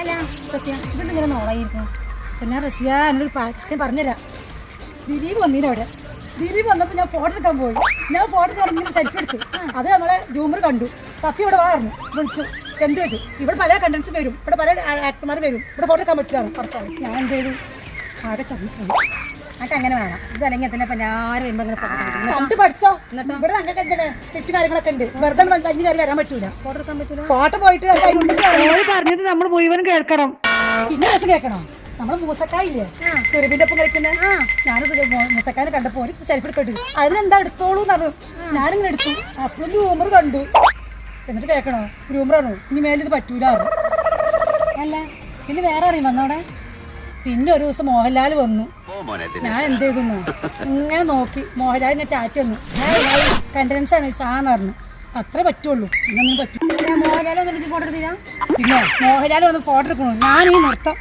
അല്ല സത്യ ഇതെന്തിങ്ങനെ നോളായിരിക്കും. പിന്നെ റസിയ എന്നൊരു കാര്യം പറഞ്ഞുതരാം. ദിലീപ് വന്നീനവിടെ. ദിലീപ് വന്നപ്പോൾ ഞാൻ ഫോട്ടോ എടുക്കാൻ പോയി. ഞാൻ ഫോട്ടോ എടുക്കാൻ സെൽഫി എടുത്തു. അത് നമ്മളെ ജൂമർ കണ്ടു. സഫി ഇവിടെ വാർന്നു വിളിച്ചു. എന്ത് വെച്ചു? ഇവിടെ പല കണ്ടൻസും വരും, ഇവിടെ പല ആക്ടർമാർ വരും, ഇവിടെ ഫോട്ടോ എടുക്കാൻ പറ്റില്ല കുറച്ചാണ്. ഞാൻ എന്ത് ചെയ്തു? ആകെ ചതിപ്പോയി. എന്നിട്ട് അങ്ങനെ വേണം. ഇതല്ലെങ്കിൽ തന്നെ ഇപ്പം ഞാൻ വരുമ്പോൾ ഇങ്ങനെ ഫോട്ടോ കണ്ട് പഠിച്ചോ. എന്നിട്ട് ഇവിടെ അങ്ങനെ എന്താണ് തെറ്റ് കാര്യങ്ങളൊക്കെ ഉണ്ട്. വെറുതെ കഞ്ഞി കയറി വരാൻ പറ്റൂല. ഫോട്ടോ എടുക്കാൻ പറ്റൂല. ഫോട്ടോ പോയിട്ട് പറഞ്ഞത് നമ്മൾ മുഴുവനും കേൾക്കണം. പിന്നെ രസം കേൾക്കണം. നമ്മള് മൂസക്കായില്ലേ ചെറുപ്പിന്റെ ഒപ്പം കളിക്കുന്ന, ഞാൻ മൂസക്കാനെ കണ്ടപ്പോ ഒരു സെൽഫി എടുക്കട്ടു. അതിനെന്താ എടുത്തോളൂ പറഞ്ഞു. ഞാനിങ്ങനെ എടുത്തു. അപ്പോഴും ഗ്രൂമർ കണ്ടു. എന്നിട്ട് കേൾക്കണോ, ഗ്രൂമർ പറഞ്ഞു ഇനി മേലെ ഇത് പറ്റൂല. അല്ല പിന്നെ വേറെ അറിയും വന്നോടെ. പിന്നെ ഒരു ദിവസം മോഹൻലാൽ വന്നു. ഞാൻ എന്ത് ചെയ്തു ഇങ്ങനെ നോക്കി. മോഹൻലാലിനെ ടാറ്റ് വന്നു. കണ്ടൻസ് ആണ് ഷാന്ന് പറഞ്ഞു. അത്രേ പറ്റുള്ളൂ. ഇന്നൊന്നും പറ്റൂ. മോഹൻലാൽ വന്നിട്ട് ഫോട്ടോ എടുത്തില്ല. പിന്നെ മോഹൻലാൽ വന്ന് ഫോട്ടോ എടുക്കണു. ഞാൻ ഈ നൃത്തം